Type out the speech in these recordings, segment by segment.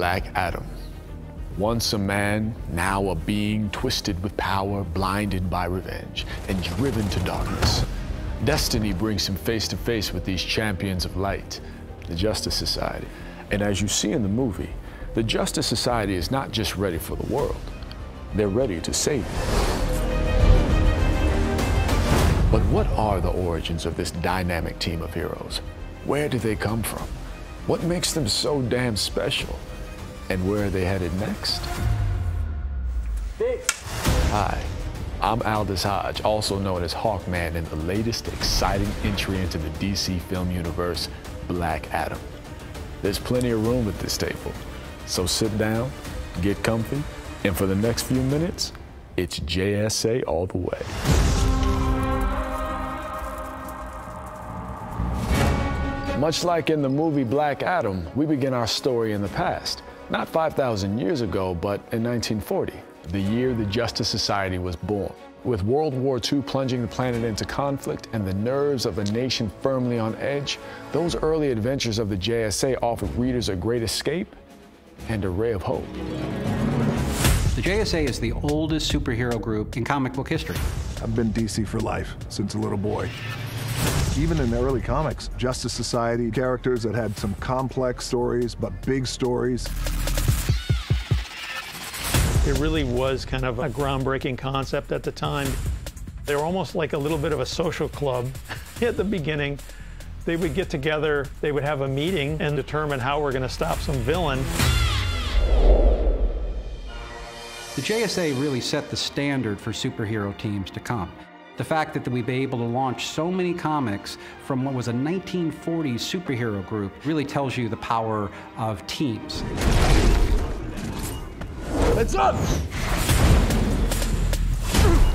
Black Adam. Once a man, now a being twisted with power, blinded by revenge, and driven to darkness. Destiny brings him face to face with these champions of light, the Justice Society. And as you see in the movie, the Justice Society is not just ready for the world, they're ready to save it. But what are the origins of this dynamic team of heroes? Where do they come from? What makes them so damn special? And where are they headed next? Hi, I'm Aldous Hodge, also known as Hawkman in the latest exciting entry into the DC film universe, Black Adam. There's plenty of room at this table, so sit down, get comfy, and for the next few minutes, it's JSA all the way. Much like in the movie Black Adam, we begin our story in the past. Not 5,000 years ago, but in 1940, the year the Justice Society was born. With World War II plunging the planet into conflict and the nerves of a nation firmly on edge, those early adventures of the JSA offered readers a great escape and a ray of hope. The JSA is the oldest superhero group in comic book history. I've been DC for life since a little boy. Even in the early comics, Justice Society characters that had some complex stories, but big stories. It really was kind of a groundbreaking concept at the time. They were almost like a little bit of a social club at the beginning. They would get together, they would have a meeting and determine how we're going to stop some villain. The JSA really set the standard for superhero teams to come. The fact that we've been able to launch so many comics from what was a 1940s superhero group really tells you the power of teams. It's up!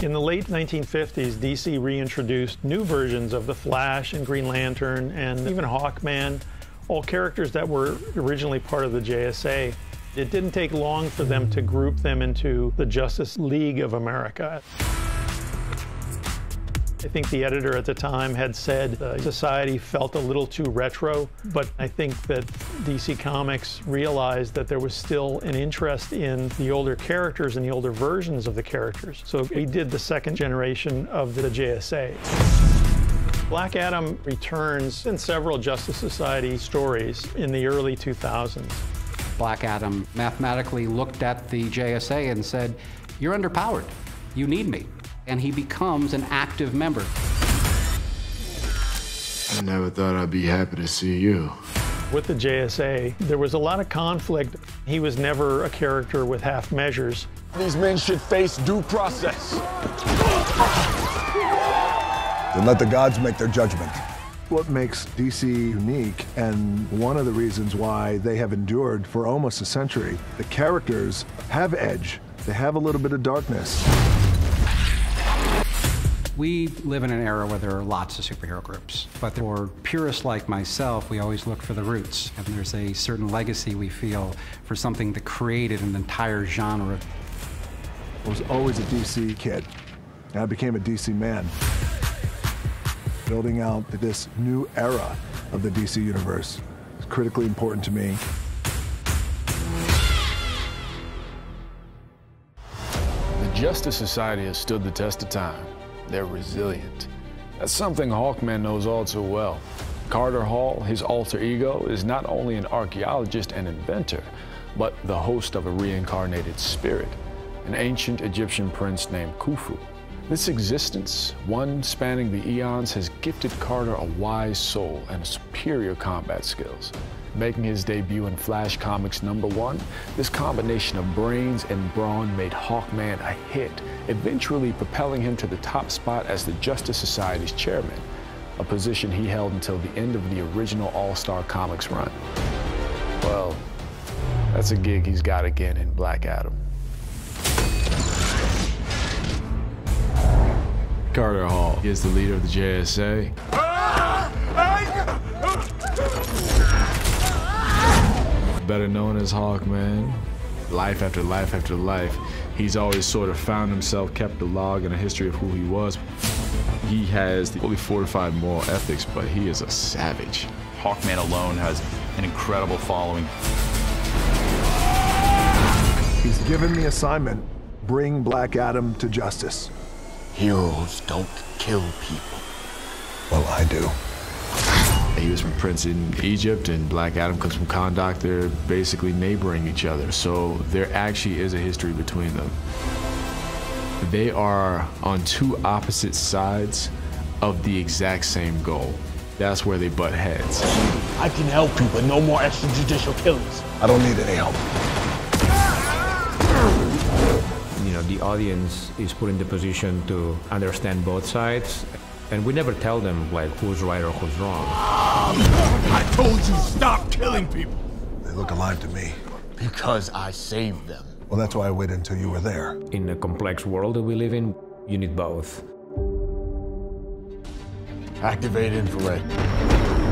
In the late 1950s, DC reintroduced new versions of the Flash and Green Lantern and even Hawkman, all characters that were originally part of the JSA. It didn't take long for them to group them into the Justice League of America. I think the editor at the time had said the society felt a little too retro, but I think that DC Comics realized that there was still an interest in the older characters and the older versions of the characters. So we did the second generation of the JSA. Black Adam returns in several Justice Society stories in the early 2000s. Black Adam mathematically looked at the JSA and said, "You're underpowered. You need me." And he becomes an active member. I never thought I'd be happy to see you. With the JSA, there was a lot of conflict. He was never a character with half measures. These men should face due process. Then let the gods make their judgment. What makes DC unique, and one of the reasons why they have endured for almost a century, the characters have edge. They have a little bit of darkness. We live in an era where there are lots of superhero groups, but for purists like myself, we always look for the roots, and there's a certain legacy we feel for something that created an entire genre. I was always a DC kid, and I became a DC man. Building out this new era of the DC universe is critically important to me. The Justice Society has stood the test of time. They're resilient. That's something Hawkman knows all too well. Carter Hall, his alter ego, is not only an archaeologist and inventor, but the host of a reincarnated spirit, an ancient Egyptian prince named Khufu. This existence, one spanning the eons, has gifted Carter a wise soul and superior combat skills. Making his debut in Flash Comics #1, this combination of brains and brawn made Hawkman a hit, eventually propelling him to the top spot as the Justice Society's chairman, a position he held until the end of the original All-Star Comics run. Well, that's a gig he's got again in Black Adam. Carter Hall is the leader of the JSA. Better known as Hawkman. Life after life after life, he's always sort of found himself, kept a log and a history of who he was. He has the fully fortified moral ethics, but he is a savage. Hawkman alone has an incredible following. He's given the assignment, bring Black Adam to justice. Heroes don't kill people. Well, I do. He was from Prince in Egypt, and Black Adam comes from Kahndaq. They're basically neighboring each other, so there actually is a history between them. They are on two opposite sides of the exact same goal. That's where they butt heads. I can help you, but no more extrajudicial killings. I don't need any help. You know, the audience is put in the position to understand both sides, and we never tell them, like, who's right or who's wrong. I told you, stop killing people. They look alive to me. Because I saved them. Well, that's why I waited until you were there. In a complex world that we live in, you need both. Activate infrared.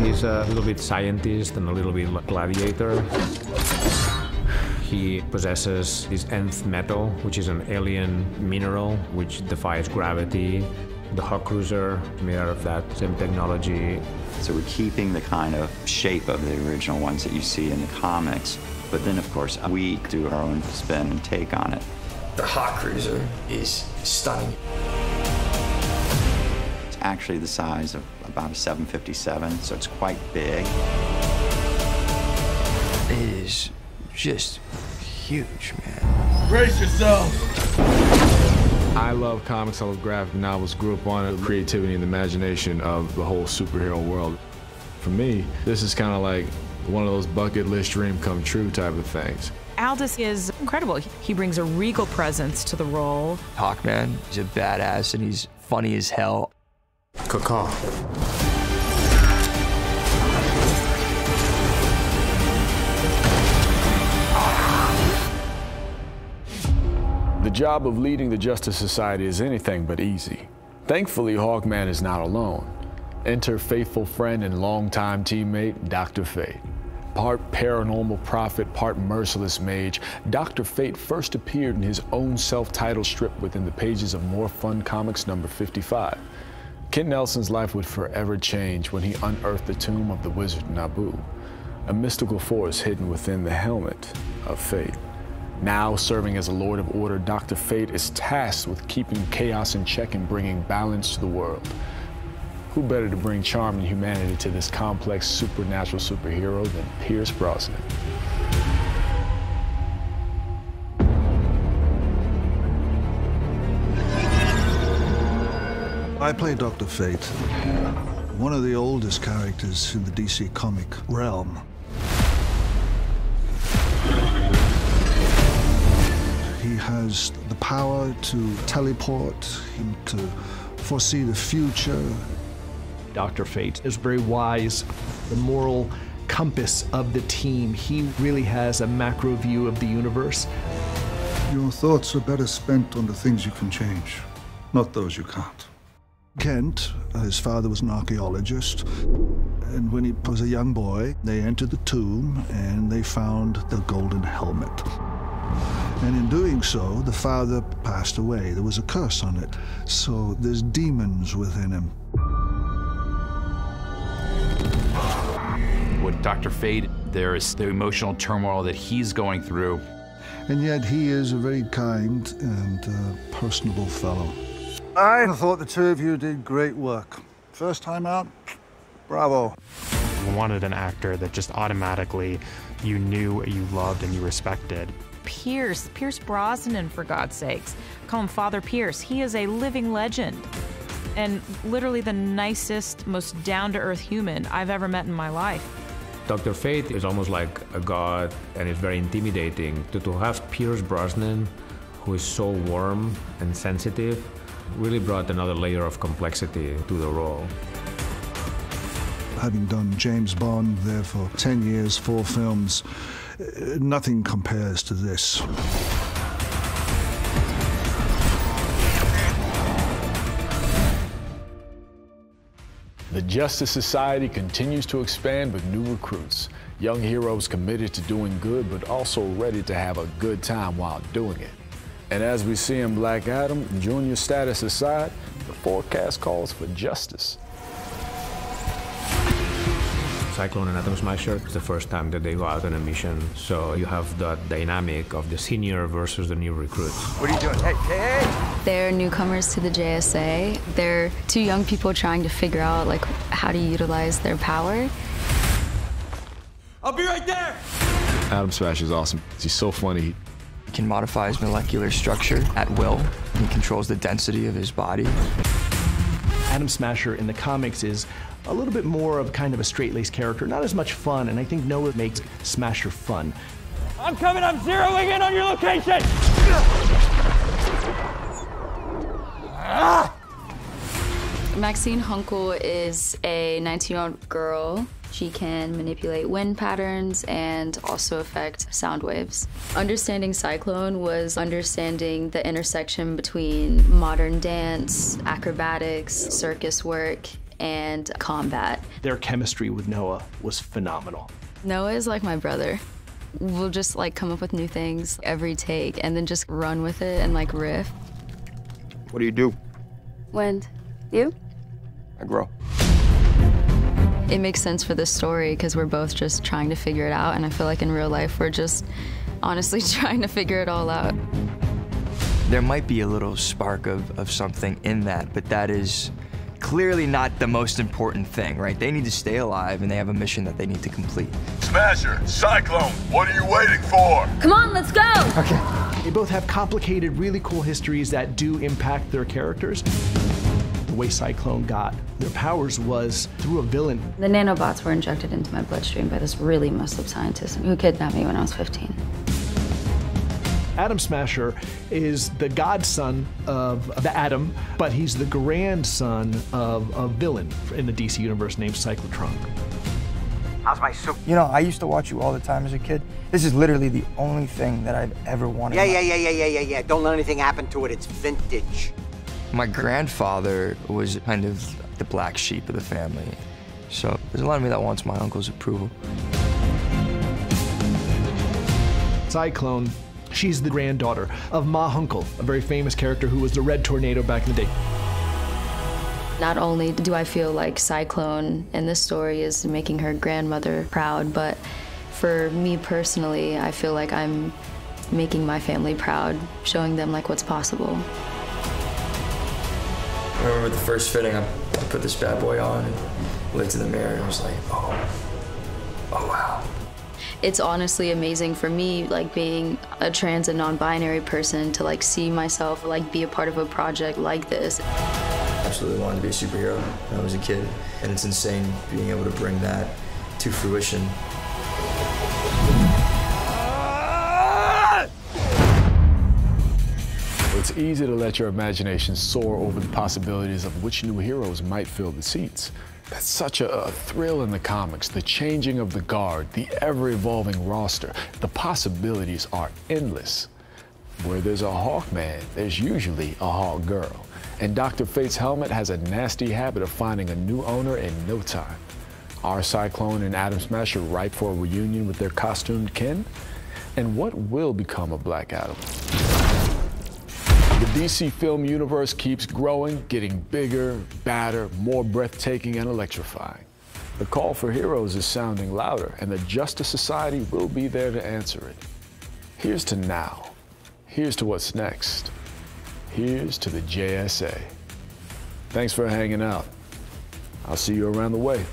He's a little bit scientist and a little bit gladiator. He possesses this nth metal, which is an alien mineral which defies gravity. The Hawk Cruiser made out of that same technology. So we're keeping the kind of shape of the original ones that you see in the comics, but then of course we do our own spin and take on it. The Hawk Cruiser is stunning. It's actually the size of about a 757, so it's quite big. It is just huge, man. Brace yourself. I love comics, I love graphic novels, grew up on the creativity and the imagination of the whole superhero world. For me, this is kind of like one of those bucket list dream come true type of things. Aldis is incredible. He brings a regal presence to the role. Hawkman, he's a badass and he's funny as hell. Caw. The job of leading the Justice Society is anything but easy. Thankfully, Hawkman is not alone. Enter faithful friend and longtime teammate, Dr. Fate. Part paranormal prophet, part merciless mage, Dr. Fate first appeared in his own self-titled strip within the pages of More Fun Comics number 55. Ken Nelson's life would forever change when he unearthed the tomb of the wizard Nabu, a mystical force hidden within the helmet of Fate. Now serving as a Lord of Order, Dr. Fate is tasked with keeping chaos in check and bringing balance to the world. Who better to bring charm and humanity to this complex supernatural superhero than Pierce Brosnan? I play Dr. Fate, one of the oldest characters in the DC comic realm. He has the power to teleport, to foresee the future. Dr. Fate is very wise, the moral compass of the team. He really has a macro view of the universe. Your thoughts are better spent on the things you can change, not those you can't. Kent, his father was an archaeologist, and when he was a young boy, they entered the tomb and they found the golden helmet. And in doing so, the father passed away. There was a curse on it, so there's demons within him. With Dr. Fate, there is the emotional turmoil that he's going through. And yet he is a very kind and personable fellow. I thought the two of you did great work. First time out, bravo. We wanted an actor that just automatically you knew, you loved, and you respected. Pierce Brosnan, for God's sakes. Call him Father Pierce. He is a living legend and literally the nicest, most down-to-earth human I've ever met in my life. Dr. Fate is almost like a god, and it's very intimidating. To have Pierce Brosnan, who is so warm and sensitive, really brought another layer of complexity to the role. Having done James Bond there for 10 years, 4 films, nothing compares to this. The Justice Society continues to expand with new recruits. Young heroes committed to doing good, but also ready to have a good time while doing it. And as we see in Black Adam, junior status aside, the forecast calls for justice. Cyclone and Atom Smasher. It's the first time that they go out on a mission, so you have the dynamic of the senior versus the new recruits. What are you doing? Hey! They're newcomers to the JSA. They're two young people trying to figure out like how to utilize their power. I'll be right there! Atom Smasher is awesome. He's so funny. He can modify his molecular structure at will. He controls the density of his body. Atom Smasher in the comics is a little bit more of kind of a straight-laced character, not as much fun, and I think Noah makes Smasher fun. I'm coming, I'm zeroing in on your location! Maxine Hunkel is a 19-year-old girl. She can manipulate wind patterns and also affect sound waves. Understanding Cyclone was understanding the intersection between modern dance, acrobatics, circus work, and combat. Their chemistry with Noah was phenomenal. Noah is like my brother. We'll just like come up with new things every take and then just run with it and like riff. What do you do? Wind. You? I grow. It makes sense for this story because we're both just trying to figure it out, and I feel like in real life we're just honestly trying to figure it all out. There might be a little spark of something in that, but that is clearly not the most important thing, right? They need to stay alive and they have a mission that they need to complete. Smasher, Cyclone, what are you waiting for? Come on, let's go! Okay. They both have complicated, really cool histories that do impact their characters. The way Cyclone got their powers was through a villain. The nanobots were injected into my bloodstream by this really messed up scientist who kidnapped me when I was 15. Atom Smasher is the godson of the Atom, but he's the grandson of a villain in the DC universe named Cyclotron. How's my soup? You know, I used to watch you all the time as a kid. This is literally the only thing that I've ever wanted. Yeah. Don't let anything happen to it. It's vintage. My grandfather was kind of the black sheep of the family. So there's a lot of me that wants my uncle's approval. Cyclone, she's the granddaughter of Ma Hunkel, a very famous character who was the Red Tornado back in the day. Not only do I feel like Cyclone in this story is making her grandmother proud, but for me personally, I feel like I'm making my family proud, showing them like what's possible. I remember the first fitting, I put this bad boy on and looked in the mirror and I was like, oh wow. It's honestly amazing for me, like being a trans and non-binary person, to like see myself like be a part of a project like this. I absolutely wanted to be a superhero when I was a kid, and it's insane being able to bring that to fruition. It's easy to let your imagination soar over the possibilities of which new heroes might fill the seats. That's such a thrill in the comics, the changing of the guard, the ever-evolving roster. The possibilities are endless. Where there's a Hawkman, there's usually a Hawk girl. And Dr. Fate's helmet has a nasty habit of finding a new owner in no time. Are Cyclone and Atom Smasher ripe for a reunion with their costumed kin? And what will become of Black Adam? The DC film universe keeps growing, getting bigger, badder, more breathtaking and electrifying. The call for heroes is sounding louder, and the Justice Society will be there to answer it. Here's to now. Here's to what's next. Here's to the JSA. Thanks for hanging out. I'll see you around the way.